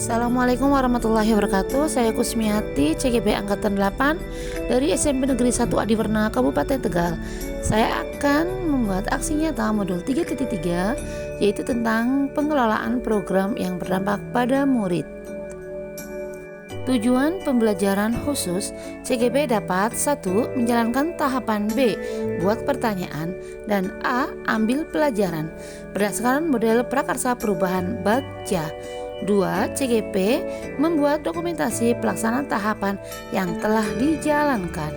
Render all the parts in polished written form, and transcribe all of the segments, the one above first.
Assalamualaikum warahmatullahi wabarakatuh. Saya Kusmiati, CGP Angkatan 8 dari SMP Negeri 1 Adiwarna, Kabupaten Tegal. Saya akan membuat aksi nyata modul 3.3, yaitu tentang pengelolaan program yang berdampak pada murid. Tujuan pembelajaran khusus, CGP dapat 1. Menjalankan tahapan B, buat pertanyaan, dan A. Ambil pelajaran berdasarkan model prakarsa perubahan Bagja. 2. CGP membuat dokumentasi pelaksanaan tahapan yang telah dijalankan.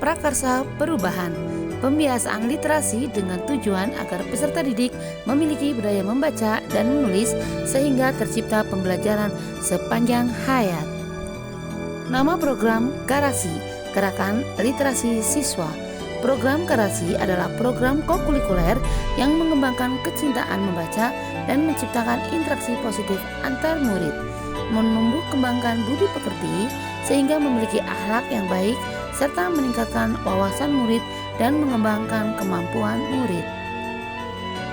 Prakarsa perubahan, pembiasaan literasi dengan tujuan agar peserta didik memiliki budaya membaca dan menulis sehingga tercipta pembelajaran sepanjang hayat. Nama program Garasi, Gerakan Literasi Siswa. Program Garasi adalah program kokurikuler yang mengembangkan kecintaan membaca dan menciptakan interaksi positif antar murid, menumbuh kembangkan budi pekerti sehingga memiliki akhlak yang baik, serta meningkatkan wawasan murid dan mengembangkan kemampuan murid.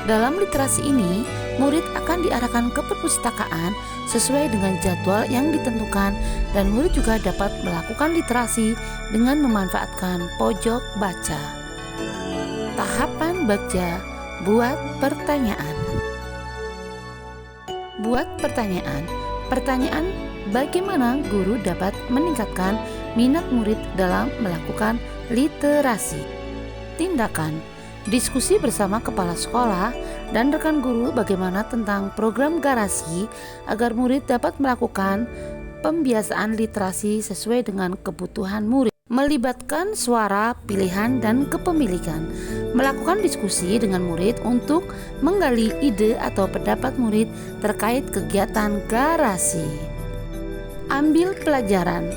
Dalam literasi ini, murid akan diarahkan ke perpustakaan sesuai dengan jadwal yang ditentukan, dan murid juga dapat melakukan literasi dengan memanfaatkan pojok baca. Tahapan Bagja, buat pertanyaan. Buat pertanyaan. Pertanyaan, bagaimana guru dapat meningkatkan minat murid dalam melakukan literasi? Tindakan, diskusi bersama kepala sekolah dan rekan guru bagaimana tentang program Garasi agar murid dapat melakukan pembiasaan literasi sesuai dengan kebutuhan murid. Melibatkan suara, pilihan, dan kepemilikan. Melakukan diskusi dengan murid untuk menggali ide atau pendapat murid terkait kegiatan Garasi. Ambil pelajaran.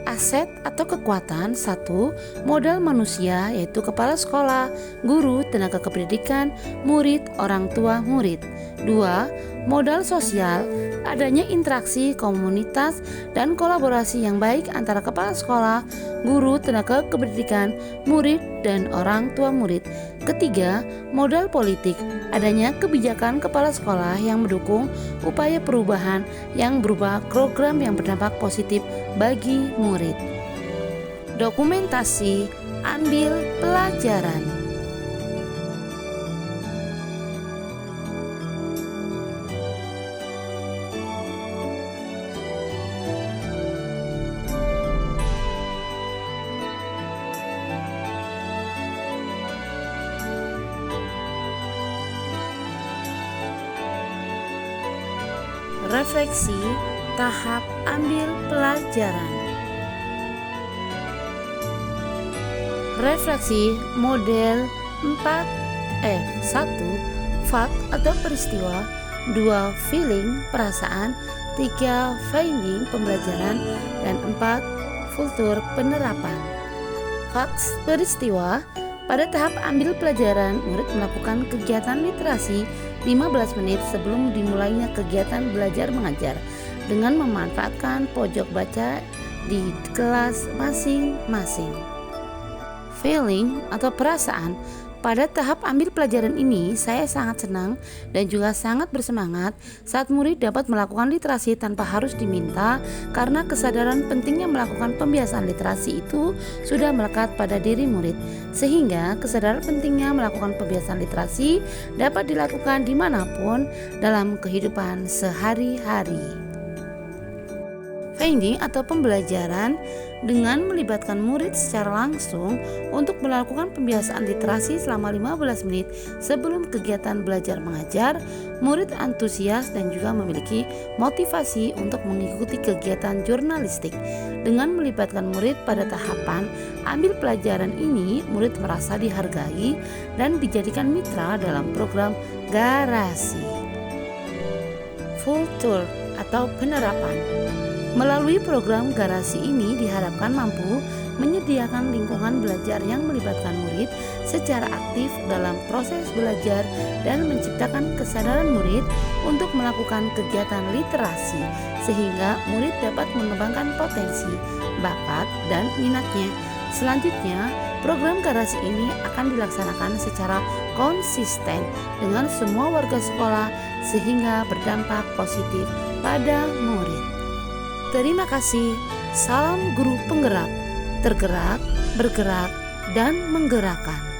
Aset atau kekuatan 1. Modal manusia, yaitu kepala sekolah, guru, tenaga kependidikan, murid, orang tua murid. 2. Modal sosial, adanya interaksi komunitas dan kolaborasi yang baik antara kepala sekolah, guru, tenaga kependidikan, murid, dan orang tua murid. 3. Modal politik, adanya kebijakan kepala sekolah yang mendukung upaya perubahan yang berupa program yang berdampak positif bagi murid. Dokumentasi, ambil pelajaran. Refleksi tahap ambil pelajaran. Refleksi model 4F. 1. Fact atau peristiwa. 2. Feeling, perasaan. 3. Finding, pembelajaran. Dan 4. Kultur, penerapan. Facts, peristiwa. Pada tahap ambil pelajaran, murid melakukan kegiatan literasi 15 menit sebelum dimulainya kegiatan belajar mengajar dengan memanfaatkan pojok baca di kelas masing-masing. Feeling atau perasaan. Pada tahap ambil pelajaran ini, saya sangat senang dan juga sangat bersemangat saat murid dapat melakukan literasi tanpa harus diminta, karena kesadaran pentingnya melakukan pembiasaan literasi itu sudah melekat pada diri murid, sehingga kesadaran pentingnya melakukan pembiasaan literasi dapat dilakukan dimanapun dalam kehidupan sehari-hari. Finding atau pembelajaran, dengan melibatkan murid secara langsung untuk melakukan pembiasaan literasi selama 15 menit sebelum kegiatan belajar mengajar, murid antusias dan juga memiliki motivasi untuk mengikuti kegiatan jurnalistik. Dengan melibatkan murid pada tahapan ambil pelajaran ini, murid merasa dihargai dan dijadikan mitra dalam program Garasi. Full tour atau penerapan. Melalui program Garasi ini diharapkan mampu menyediakan lingkungan belajar yang melibatkan murid secara aktif dalam proses belajar dan menciptakan kesadaran murid untuk melakukan kegiatan literasi sehingga murid dapat mengembangkan potensi, bakat, dan minatnya. Selanjutnya, program Garasi ini akan dilaksanakan secara konsisten dengan semua warga sekolah sehingga berdampak positif pada murid. Terima kasih. Salam guru penggerak, tergerak, bergerak, dan menggerakkan.